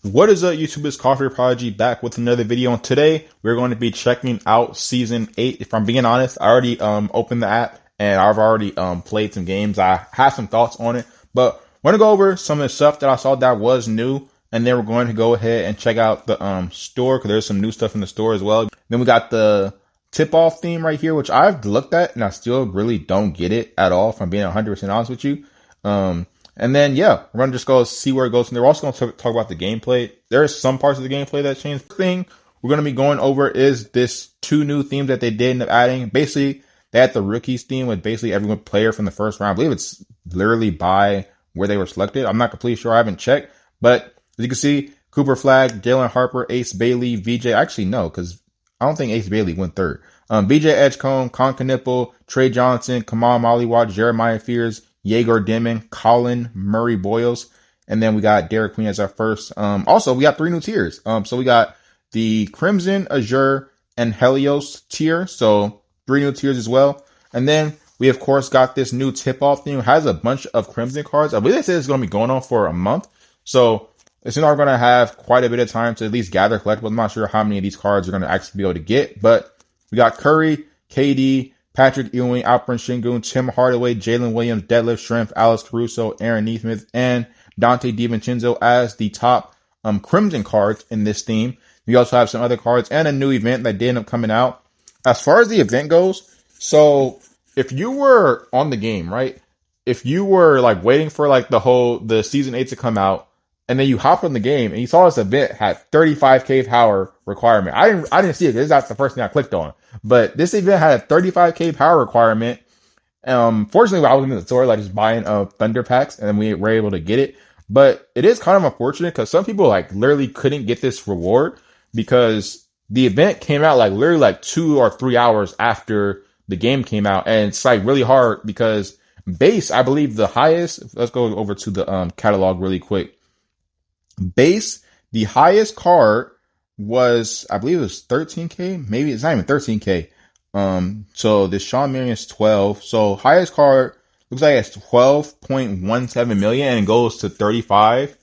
What is up, YouTube? It's Coffee Prodigy back with another video. And today we're going to be checking out Season 8. If I'm being honest, I already opened the app and I've already played some games. I have some thoughts on it, but we're going to go over some of the stuff that I saw that was new, and then we're going to go ahead and check out the store because there's some new stuff in the store as well. Then we got the tip-off theme right here, which I've looked at and I still really don't get it at all, if I'm being 100% honest with you. And then, yeah, we're going to just go see where it goes. And they're also going to talk about the gameplay. There are some parts of the gameplay that changed. The thing we're going to be going over is this two new themes that they did end up adding. Basically, they had the rookies theme with basically every player from the first round. I believe it's literally by where they were selected. I'm not completely sure. I haven't checked. But as you can see, Cooper Flag, Jalen Harper, Ace Bailey, VJ. Actually, no, because I don't think Ace Bailey went third. BJ Edgecombe, Con Knipple, Trey Johnson, Kamal Mollywatch, Jeremiah Fears, Jaeger Demon, Colin Murray Boyles, and then we got Derek Queen as our first. Also, we got three new tiers. So we got the Crimson, Azure, and Helios tier. So three new tiers as well. And then we, of course, got this new tip-off theme. It has a bunch of Crimson cards. I believe they said it's going to be going on for a month. So it's not going to have quite a bit of time to at least gather collectibles. I'm not sure how many of these cards are going to actually be able to get, but we got Curry, KD, Patrick Ewing, Alperen Sengun, Tim Hardaway, Jalen Williams, Deadlift Shrimp, Alex Caruso, Aaron Nesmith, and Dante DiVincenzo as the top Crimson cards in this theme. We also have some other cards and a new event that did end up coming out. As far as the event goes, so if you were on the game, right? If you were like waiting for like the season 8 to come out, and then you hop on the game and you saw this event had 35k power requirement. I didn't see it. This is not the first thing I clicked on. But this event had a 35k power requirement. Fortunately, I was in the store, like just buying Thunder packs, and then we were able to get it. But it is kind of unfortunate because some people like literally couldn't get this reward because the event came out like literally like 2 or 3 hours after the game came out, and it's like really hard because base, I believe the highest. Let's go over to the catalog really quick. Base, the highest card was, I believe it was 13k. Maybe it's not even 13k. So this Sean Marion is 12. So highest card looks like it's 12.17 million and it goes to 35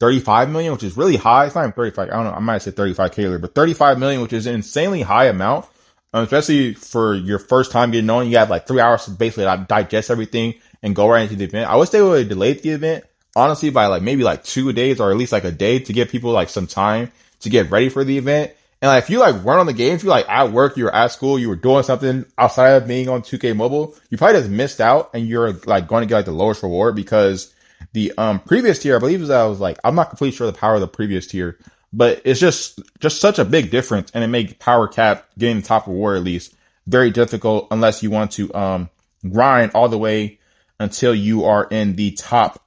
million, which is really high. It's not even 35. I don't know. I might have said 35k earlier, but 35 million, which is an insanely high amount. Especially for your first time getting on, you have like 3 hours to basically like digest everything and go right into the event. I wish they would have delayed the event, honestly, by like maybe like 2 days or at least like a day to give people like some time to get ready for the event. And like if you like weren't on the game, if you like at work, you were at school, you were doing something outside of being on 2K Mobile, you probably just missed out and you're like going to get like the lowest reward because the previous tier, I believe was like, I'm not completely sure the power of the previous tier, but it's just such a big difference, and it makes power cap getting the top reward at least very difficult unless you want to grind all the way until you are in the top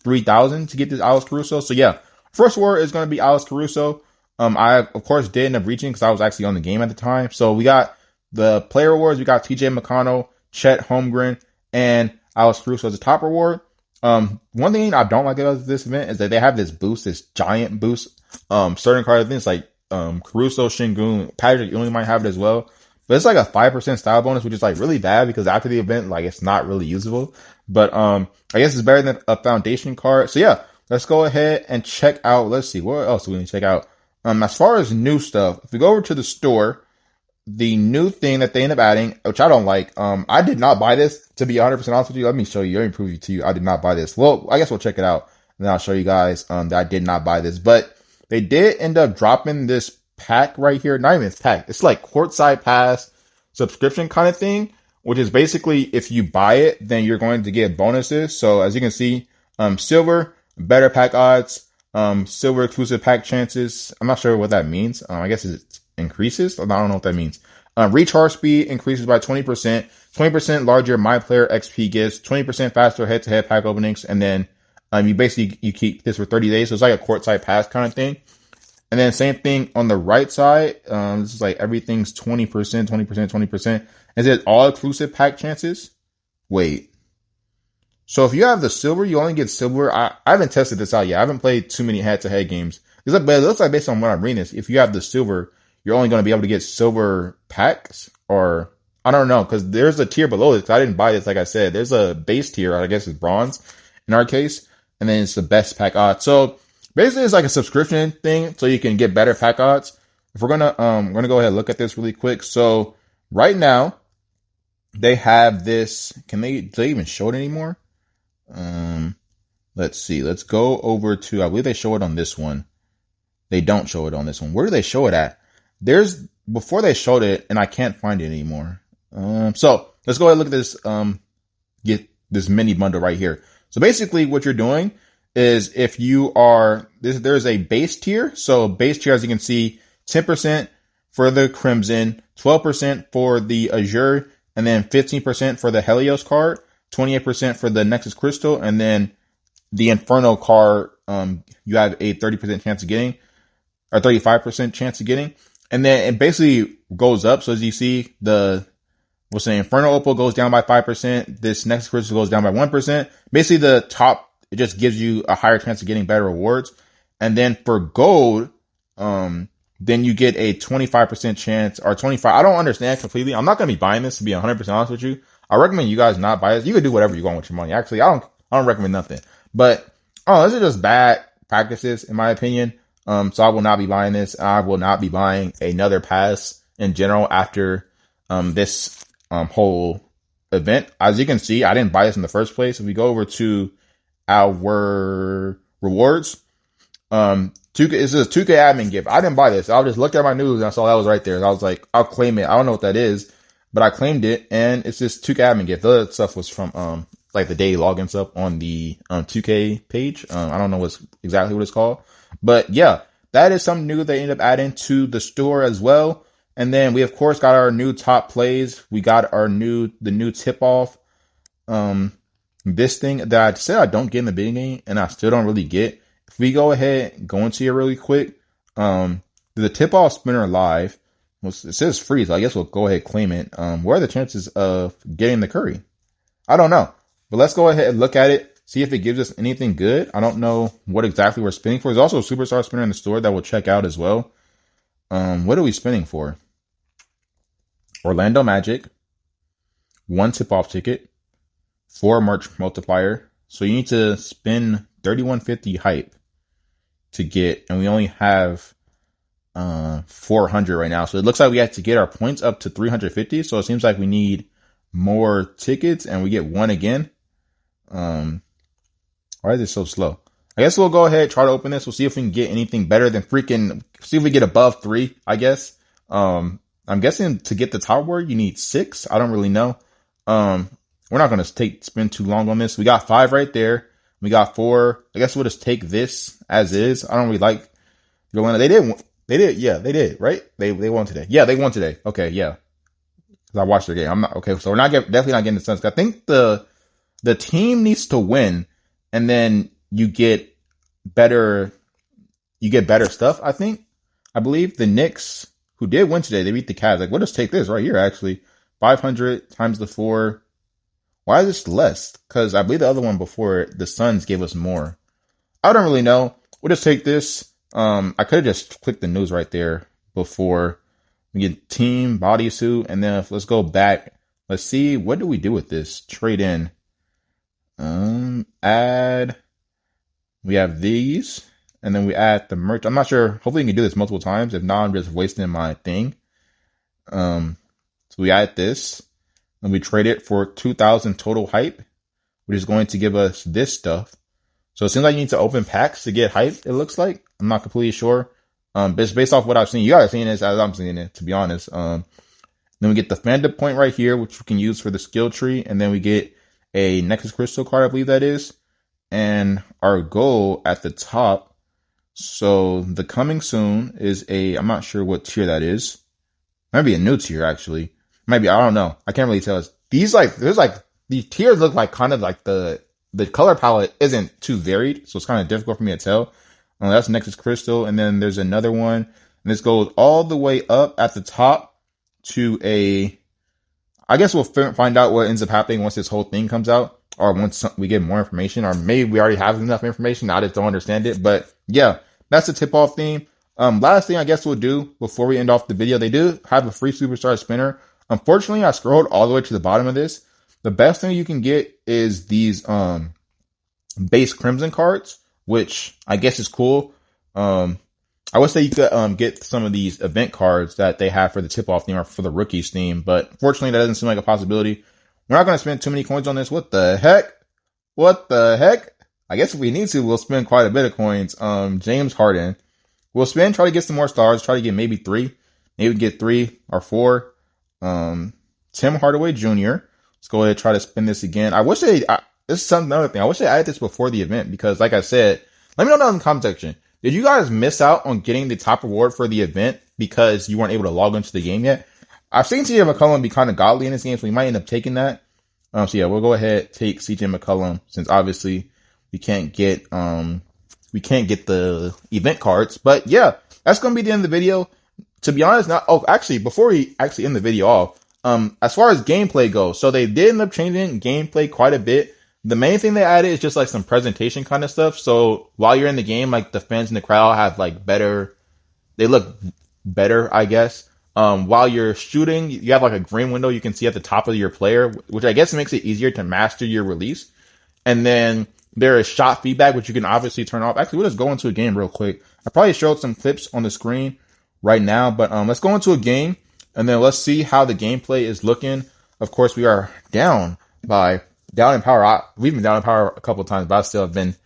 3,000 to get this Alex Caruso. So yeah, first reward is going to be Alex Caruso. I of course did end up reaching because I was actually on the game at the time. So we got the player rewards. We got TJ McConnell, Chet Holmgren, and Alex Caruso as a top reward. One thing I don't like about this event is that they have this boost, this giant boost. Certain card events like Caruso, Sengun, Patrick Ewing might have it as well. But it's like a 5% style bonus, which is like really bad because after the event, like it's not really usable. But I guess it's better than a foundation card. So yeah, let's go ahead and check out. Let's see, what else do we need to check out? As far as new stuff, if we go over to the store, the new thing that they end up adding, which I don't like, I did not buy this, to be 100% honest with you. Let me show you. Let me prove it to you. I did not buy this. Well, I guess we'll check it out, and then I'll show you guys that I did not buy this. But they did end up dropping this pack right here. Not even pack. It's like courtside pass subscription kind of thing, which is basically if you buy it, then you're going to get bonuses. So as you can see, silver, better pack odds, silver exclusive pack chances. I'm not sure what that means. I guess it increases. I don't know what that means. Recharge speed increases by 20%, 20% larger My Player XP gifts, 20% faster head-to-head pack openings, and then you keep this for 30 days. So it's like a courtside pass kind of thing. And then same thing on the right side. This is like everything's 20%, 20%, 20%. Is it all exclusive pack chances? Wait. So if you have the silver, you only get silver. I haven't tested this out yet. I haven't played too many head-to-head games. But it looks like based on what I'm reading this, if you have the silver, you're only going to be able to get silver packs, or I don't know, because there's a tier below this. I didn't buy this, like I said. There's a base tier, I guess it's bronze in our case, and then it's the best pack odds. So basically it's like a subscription thing so you can get better pack odds. If we're gonna go ahead and look at this really quick. So right now they have this. Do they even show it anymore? Let's see. Let's go over to, I believe they show it on this one. They don't show it on this one. Where do they show it at? Before they showed it, and I can't find it anymore. So let's go ahead and look at this, get this mini bundle right here. So basically what you're doing is if you are, there's a base tier. So base tier, as you can see, 10% for the Crimson, 12% for the Azure, and then 15% for the Helios card, 28% for the Nexus Crystal, and then the Inferno card, you have a 30% chance of getting, or 35% chance of getting. And then it basically goes up. So as you see, the Inferno Opal goes down by 5%. This Nexus Crystal goes down by 1%. Basically the top, it just gives you a higher chance of getting better rewards. And then for gold, then you get a 25% chance, or 25. I don't understand completely. I'm not going to be buying this, to be 100% honest with you. I recommend you guys not buy this. You can do whatever you want with your money. Actually, I don't recommend nothing. But, this is just bad practices, in my opinion. So I will not be buying this. I will not be buying another pass in general after, this, whole event. As you can see, I didn't buy this in the first place. If we go over to our rewards, 2K, this is a 2K admin gift. I didn't buy this. I just looked at my news and I saw that was right there. And I was like, I'll claim it. I don't know what that is, but I claimed it, and it's this 2K admin gift. The other stuff was from, like the daily login stuff on the 2K page. I don't know exactly what it's called, but yeah, that is something new they ended up adding to the store as well. And then we of course got our new top plays. We got the new tip off. This thing that I said I don't get in the beginning, and I still don't really get. If we go ahead, go into here really quick, the tip off spinner live. Well, it says free, so I guess we'll go ahead and claim it. What are the chances of getting the curry? I don't know. But let's go ahead and look at it, see if it gives us anything good. I don't know what exactly we're spinning for. There's also a superstar spinner in the store that we'll check out as well. What are we spinning for? Orlando Magic, 1 tip-off ticket, 4 merch multiplier. So you need to spin 3150 hype to get, and we only have 400 right now. So it looks like we have to get our points up to 350. So it seems like we need more tickets, and we get 1 again. Why is it so slow? I guess we'll go ahead, try to open this. We'll see if we can get anything better than see if we get above 3, I guess. I'm guessing to get the top word, you need 6. I don't really know. We're not going to spend too long on this. We got 5 right there. We got 4. I guess we'll just take this as is. I don't really like Atlanta. Yeah, they did, right? They won today. Yeah, they won today. Okay, yeah. I watched their game. I'm not okay. So we're definitely not getting the Suns. I think the team needs to win, and then you get better stuff. I believe the Knicks, who did win today, they beat the Cavs. Like, we'll just take this right here. Actually, 500 times the 4. Why is this less? Because I believe the other one before the Suns gave us more. I don't really know. We'll just take this. I could have just clicked the news right there before. We get team, bodysuit, and then let's go back. Let's see, what do we do with this? Trade in. Add. We have these, and then we add the merch. I'm not sure. Hopefully you can do this multiple times. If not, I'm just wasting my thing. So we add this, and we trade it for 2,000 total hype, which is going to give us this stuff. So it seems like you need to open packs to get hype, it looks like. I'm not completely sure. Based off what I've seen, you guys are seeing this as I'm seeing it, to be honest. Then we get the fandom point right here, which we can use for the skill tree. And then we get a Nexus Crystal card, I believe that is. And our goal at the top. So the coming soon is I'm not sure what tier that is. Might be a new tier, actually. Maybe, I don't know. I can't really tell. These tiers look like kind of like the color palette isn't too varied. So it's kind of difficult for me to tell. That's Nexus Crystal, and then there's another one, and this goes all the way up at the top to I guess we'll find out what ends up happening once this whole thing comes out, or once we get more information, or maybe we already have enough information, I just don't understand it. But yeah, that's the tip-off theme. Last thing I guess we'll do before we end off the video, they do have a free superstar spinner. Unfortunately, I scrolled all the way to the bottom of this. The best thing you can get is these base Crimson cards, which I guess is cool. I would say you could get some of these event cards that they have for the tip-off theme or for the rookies theme, but fortunately that doesn't seem like a possibility. We're not going to spend too many coins on this. What the heck? What the heck? I guess if we need to, we'll spend quite a bit of coins. James Harden. We'll spend, try to get some more stars, try to get maybe 3. Maybe get 3 or 4. Tim Hardaway Jr. Let's go ahead and try to spin this again. I wish this is another thing. I wish they added this before the event because, like I said, let me know down in the comment section. Did you guys miss out on getting the top reward for the event because you weren't able to log into the game yet? I've seen CJ McCollum be kind of godly in this game, so we might end up taking that. So yeah, we'll go ahead take CJ McCollum since obviously we can't get the event cards. But yeah, that's gonna be the end of the video. To be honest, before we actually end the video off, as far as gameplay goes, so they did end up changing gameplay quite a bit. The main thing they added is just like some presentation kind of stuff. So while you're in the game, like the fans in the crowd have like they look better, I guess. While you're shooting, you have like a green window you can see at the top of your player, which I guess makes it easier to master your release. And then there is shot feedback, which you can obviously turn off. Actually, we'll just go into a game real quick. I probably showed some clips on the screen right now, but let's go into a game and then let's see how the gameplay is looking. Of course, we are down in power. We've been down in power a couple of times, but I still have been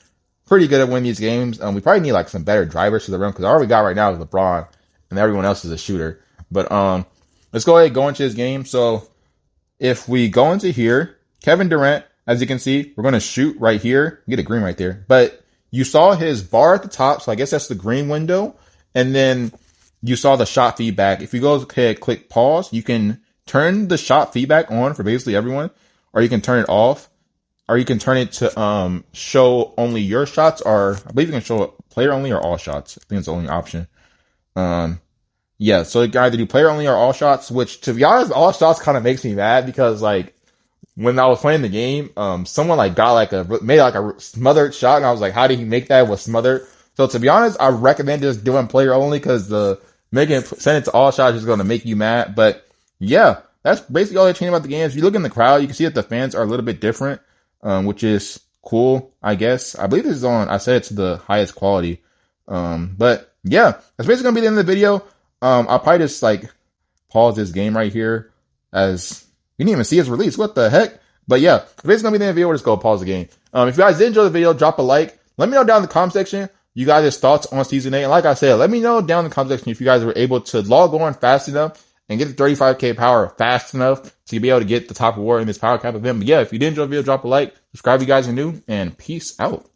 pretty good at winning these games. We probably need like some better drivers to the rim because all we got right now is LeBron and everyone else is a shooter. But let's go ahead and go into this game. So if we go into here, Kevin Durant, as you can see, we're going to shoot right here. Get a green right there. But you saw his bar at the top, so I guess that's the green window. And then you saw the shot feedback. If you go ahead, click pause, you can turn the shot feedback on for basically everyone, or you can turn it off, or you can turn it to show only your shots, or I believe you can show player only or all shots. I think it's the only option. Yeah, so you can either do player only or all shots, which to be honest, all shots kind of makes me mad because like when I was playing the game, someone like made a smothered shot, and I was like, how did he make that? It was smothered. So to be honest, I recommend just doing player only because send it to all shots is going to make you mad. But yeah, that's basically all they're changing about the game. If you look in the crowd, you can see that the fans are a little bit different, which is cool, I guess. I believe this is I said it's the highest quality. But yeah, that's basically going to be the end of the video. I'll probably just like pause this game right here as you didn't even see his release. What the heck? But yeah, it's basically going to be the end of the video. We'll just go pause the game. If you guys did enjoy the video, drop a like. Let me know down in the comment section you guys' thoughts on Season 8. And like I said, let me know down in the comment section if you guys were able to log on fast enough and get the 35k power fast enough to be able to get the top reward in this power cap event. But yeah, if you did enjoy the video, drop a like, subscribe if you guys are new, and peace out.